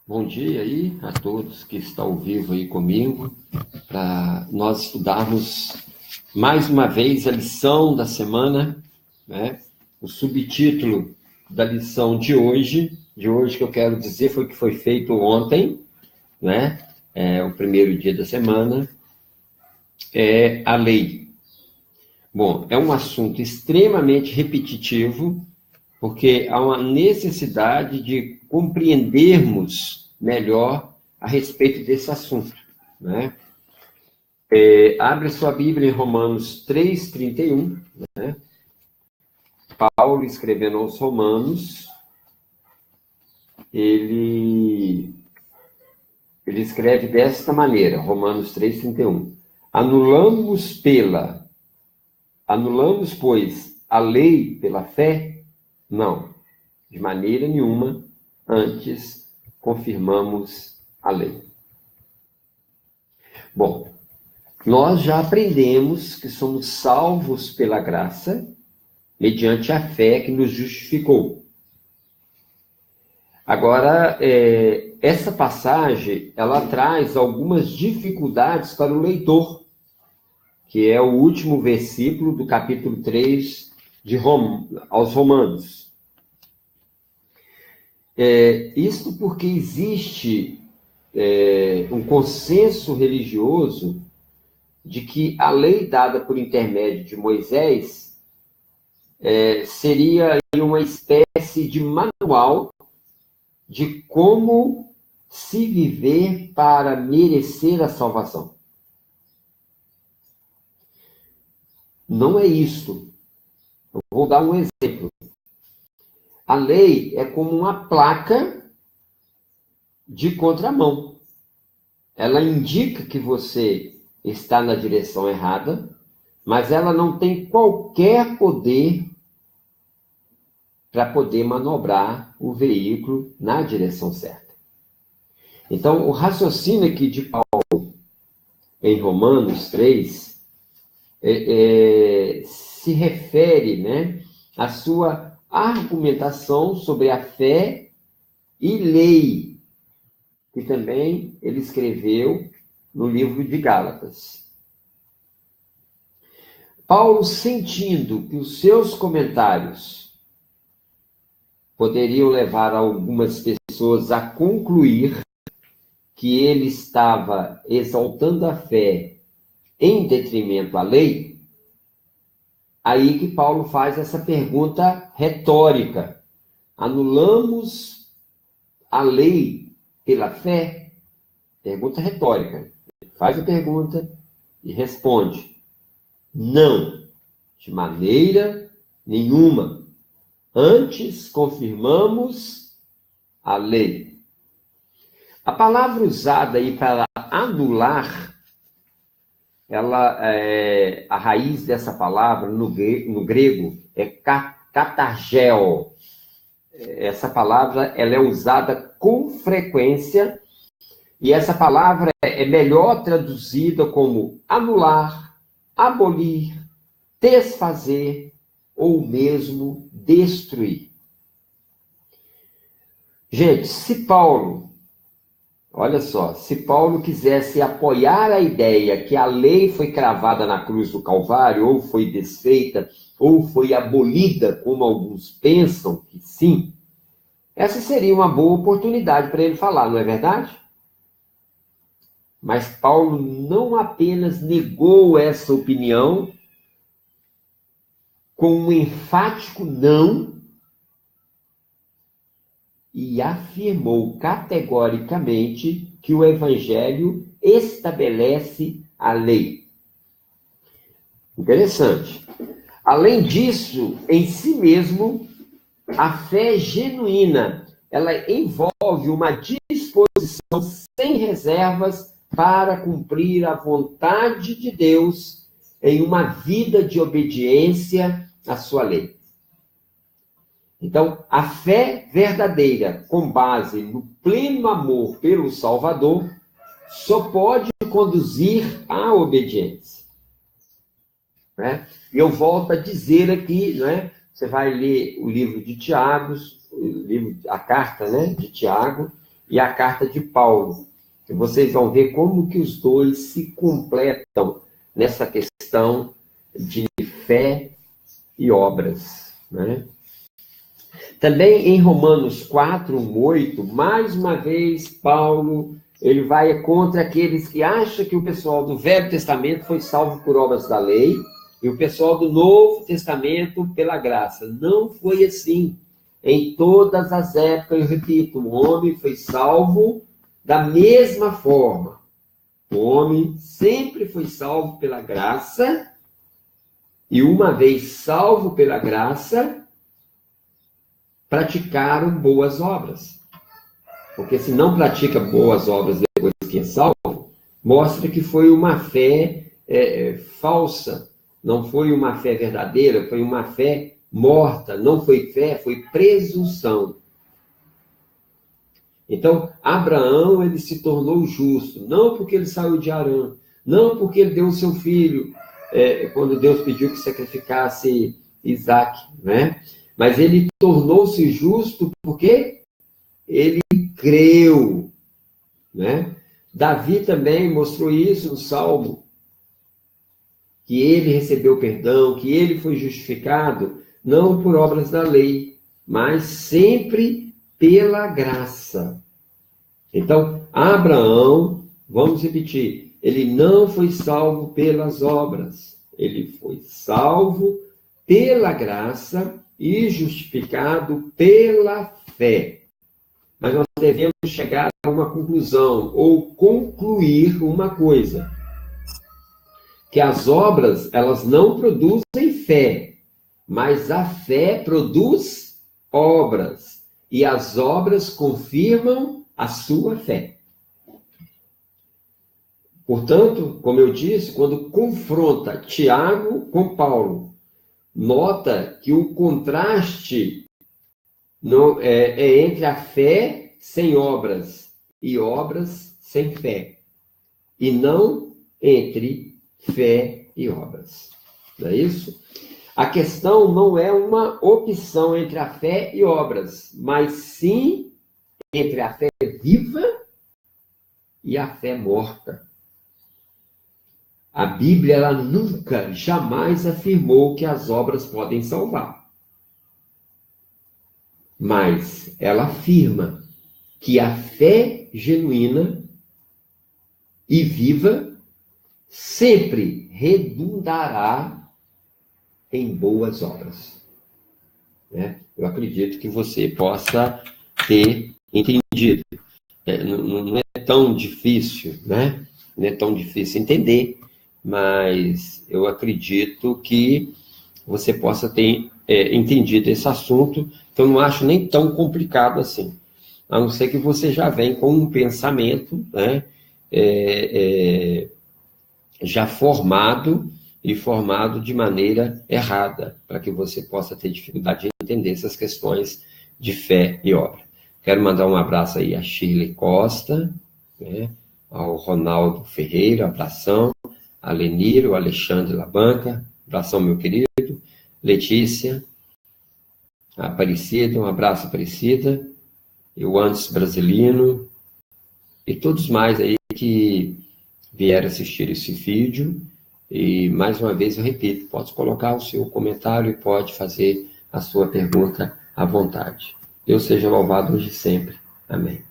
Bom dia aí a todos que estão ao vivo aí comigo, para nós estudarmos mais uma vez a lição da semana, né? O subtítulo da lição de hoje que eu quero dizer foi o que foi feito ontem, né? O primeiro dia da semana, é a lei. Bom, é um assunto extremamente repetitivo, porque há uma necessidade de compreendermos melhor a respeito desse assunto, né? Abre sua Bíblia em Romanos 3:31, né? Paulo, escrevendo aos Romanos, ele escreve desta maneira, Romanos 3:31. Anulamos, pois, a lei pela fé? Não, de maneira nenhuma, antes confirmamos a lei. Bom, nós já aprendemos que somos salvos pela graça, mediante a fé que nos justificou. Agora, essa passagem, ela traz algumas dificuldades para o leitor, que é o último versículo do capítulo 3 aos Romanos. Isto porque existe um consenso religioso de que a lei dada por intermédio de Moisés seria uma espécie de manual de como se viver para merecer a salvação. Não é isto. Eu vou dar um exemplo. A lei é como uma placa de contramão. Ela indica que você está na direção errada, mas ela não tem qualquer poder para poder manobrar o veículo na direção certa. Então, o raciocínio aqui de Paulo em Romanos 3 se refere, né, à sua argumentação sobre a fé e lei, que também ele escreveu no livro de Gálatas. Paulo, sentindo que os seus comentários poderiam levar algumas pessoas a concluir que ele estava exaltando a fé em detrimento à lei, aí que Paulo faz essa pergunta retórica: anulamos a lei pela fé? Pergunta retórica. Ele faz a pergunta e responde: não, de maneira nenhuma. Antes confirmamos a lei. A palavra usada aí para anular, a raiz dessa palavra no grego é katargeo. Essa palavra ela é usada com frequência e essa palavra é melhor traduzida como anular, abolir, desfazer ou mesmo destruir. Gente, olha só, se Paulo quisesse apoiar a ideia que a lei foi cravada na cruz do Calvário, ou foi desfeita, ou foi abolida, como alguns pensam que sim, essa seria uma boa oportunidade para ele falar, não é verdade? Mas Paulo não apenas negou essa opinião com um enfático não, e afirmou categoricamente que o Evangelho estabelece a lei. Interessante. Além disso, em si mesmo, a fé genuína, ela envolve uma disposição sem reservas para cumprir a vontade de Deus em uma vida de obediência à sua lei. Então, a fé verdadeira, com base no pleno amor pelo Salvador, só pode conduzir à obediência. Né? E eu volto a dizer aqui, né? Você vai ler o livro de Tiago, a carta, né, de Tiago, e a carta de Paulo. E vocês vão ver como que os dois se completam nessa questão de fé e obras, né? Também em Romanos 4, 8, mais uma vez, Paulo, ele vai contra aqueles que acham que o pessoal do Velho Testamento foi salvo por obras da lei e o pessoal do Novo Testamento pela graça. Não foi assim. Em todas as épocas, eu repito, o homem foi salvo da mesma forma. O homem sempre foi salvo pela graça e uma vez salvo pela graça, praticaram boas obras. Porque se não pratica boas obras depois que é salvo, mostra que foi uma fé falsa, não foi uma fé verdadeira, foi uma fé morta, não foi fé, foi presunção. Então, Abraão, ele se tornou justo, não porque ele saiu de Harã, não porque ele deu o seu filho, quando Deus pediu que sacrificasse Isaac, né? Mas ele tornou-se justo porque ele creu, né? Davi também mostrou isso no Salmo, que ele recebeu perdão, que ele foi justificado, não por obras da lei, mas sempre pela graça. Então, Abraão, vamos repetir, ele não foi salvo pelas obras, ele foi salvo pela graça e justificado pela fé. Mas nós devemos chegar a uma conclusão, ou concluir uma coisa, que as obras, elas não produzem fé, mas a fé produz obras, e as obras confirmam a sua fé. Portanto, como eu disse, quando confronta Tiago com Paulo, nota que o contraste é entre a fé sem obras e obras sem fé, e não entre fé e obras. Não é isso? A questão não é uma opção entre a fé e obras, mas sim entre a fé viva e a fé morta. A Bíblia, ela nunca, jamais afirmou que as obras podem salvar. Mas ela afirma que a fé genuína e viva sempre redundará em boas obras. Né? Eu acredito que você possa ter entendido. Não é tão difícil, né? Não é tão difícil entender, mas eu acredito que você possa ter entendido esse assunto, que eu não acho nem tão complicado assim. A não ser que você já vem com um pensamento, né, já formado e formado de maneira errada, para que você possa ter dificuldade de entender essas questões de fé e obra. Quero mandar um abraço aí a Shirley Costa, né, ao Ronaldo Ferreira, abração, a Lenir, o Alexandre Labanca, abração, meu querido, Letícia, a Aparecida, um abraço, Aparecida, e o Antes Brasilino, e todos mais aí que vieram assistir esse vídeo. E, mais uma vez, eu repito, pode colocar o seu comentário e pode fazer a sua pergunta à vontade. Deus seja louvado hoje e sempre. Amém.